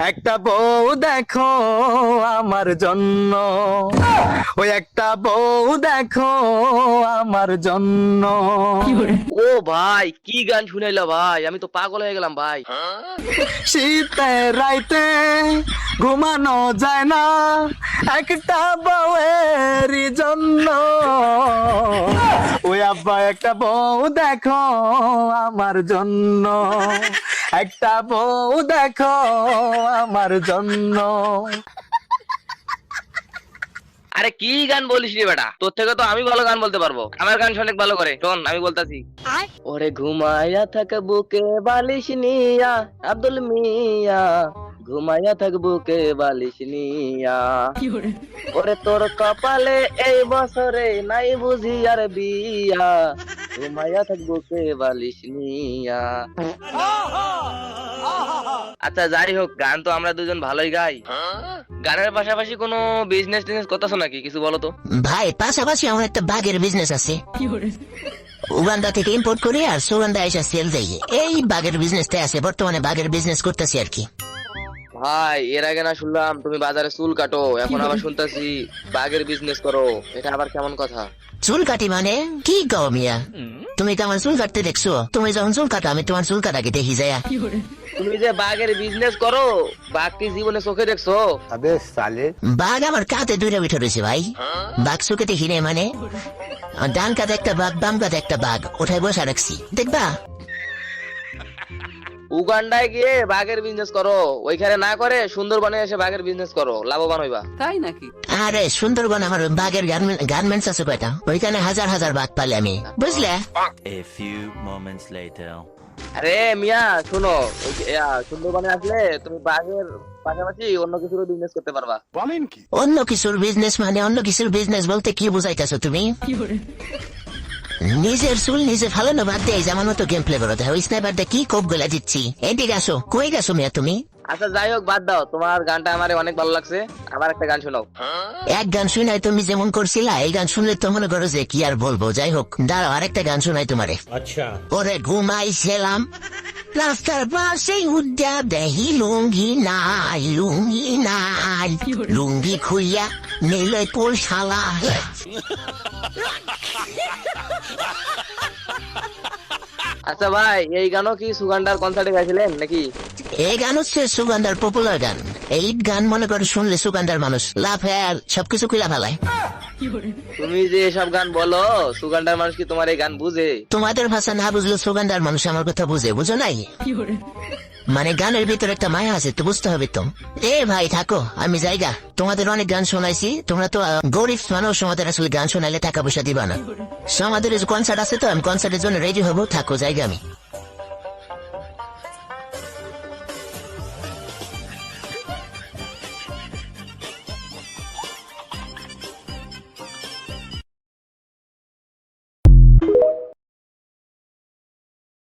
একটা বউ দেখো আমার জন্য, ওই একটা বউ দেখো আমার জন্য। ও ভাই কি গান শুনাইলা ভাই, আমি তো পাগল হয়ে গেলাম ভাই। শীতের রাইতে ঘুমানো যায় না একটা বউয়ের জন্য, ওই আব্বা একটা বউ দেখো আমার জন্য, একটা বউ দেখো আমার জন্য। আরে কি গান বলিস রে বেটা, তোর থেকে তো আমি ভালো গান বলতে পারবো। আমার গান অনেক ভালো করে শোন, আমি বলতাছি। ওরে ঘুমায়া থাক বুকে বালিশ নিয়া আব্দুল মিয়া, ঘুমায়া থাক বুকে বালিশ নিয়া। ওরে তোর কপালে এই বছরে নাই বুঝি আর বিয়া, ঘুমায়া থাক বুকে বালিশ নিয়া। আচ্ছা যাই হোক, গান তো আমরা দুজন ভালোই গাই। গানের পাশাপাশি কোনো বিজনেস টিজনেস করতেছো নাকি, কিছু বলো তো। ভাই পাশাপাশি আমার একটা বাগের বিজনেস আছে, উগান্ডা থেকে ইম্পোর্ট করি আর সুগন্ধা এসে সেল দেয়। এই বাগের বিজনেসটা আছে, বর্তমানে বাগের বিজনেস করতেছি আর কি। ভাই এর আগে না শুনলাম তুমি বাজারে চুল কাটো, এখন আবার শুনতাছি বাগের বিজনেস করো, এটা আবার কেমন কথা? চুল কাটি মানে কি গাও মিয়া? তুমি তো আমার চুল কাটতে দেখছো? তুমি যখন চুল কাটো আমি তোমার চুল কাটাকে দেখি যায়। তুমি যে বাগের বিজনেস করো, বাঘ কি জীবনে চোখে দেখছো? বাঘ আমার কাতে দূরে উঠে রয়েছে ভাই। বাঘ চোখে দেখি নেই মানে, ডান কাতে একটা বাঘ বাম কাতে একটা বাঘ ওঠায় বসা রাখছি, দেখবা? উগান্ডায় গিয়ে বাঘের বিজনেস করো, ওইখানে না করে সুন্দরবনে এসে বাঘের বিজনেস করো, লাভবান হইবা। আরে সুন্দরবন আমার বাঘের গার্মেন্টস আছে কয়টা, ওইখানে হাজার হাজার বাঘ পালে আমি, বুঝলে? A few moments later. আরে মিয়া শুনো, সুন্দরবনে আসলে তুমি বাঘের পাশাপাশি অন্য কিছুরও বিজনেস করতে পারবা। অন্য কিছুর বিজনেস মানে অন্য কিছুর বিজনেস বলতে কি বুঝাইতেছো তুমি? নিজের চুল নিজে ফালানো বাদ দিয়ে যেমন মতো গেম প্লে করতে হয়, ওই স্নাইপার দিয়ে কি কোপ গোলা দিচ্ছি। এদিকে আসো, কই গেছো মিয়া তুমি? আচ্ছা যাই হোক বাদ দাও, তোমার গানটা আমার অনেক ভালো লাগছে, আবার একটা গান শোনাও। এক গান শুনাই তুমি যেমন করছিলা, এই গান শুনলে তো মনে করো যে কি আর বলবো। যাই হোক দাঁড়াও, আরেকটা গান শোনাই তোমারে। আচ্ছা ওরে ঘুমাইছিলাম রাস্তার পাশে উদ্যা দেহি লুঙ্গি নাই, লুঙ্গি নাই, লুঙ্গি খুইয়া নিলে পোল শালা। আচ্ছা ভাই এই গানও কি সুগান্ডার কনসার্টে গাইছিলেন নাকি? এই গান হচ্ছে সুগন্ধার পপুলার গান। এই গান মনে করে শুনলে সুগন্ধার মানুষ লাভ হয় আর সবকিছু খুলে ফেলায়। তুমি যে এসব গান বলো, সুগান্ডার মানুষ কি তোমার এই গান বুঝে? তোমাদের ভাষা না বুঝলে সুগন্ধার মানুষ আমার কথা বুঝে, বুঝো নাই? মানে গানের ভিতরে একটা মায়া আছে তো, বুঝতে হবে তো। এ ভাই থাকো, আমি জায়গা তোমাদের অনেক গান শোনাইছি, তোমরা তো গরিব মানুষ, তোমাদের আসলে গান শোনাইলে টাকা পয়সা দিবা না। আমাদের কনসার্ট আছে তো, আমি কনসার্টের জন্য রেডি হবো, থাকো জায়গা আমি।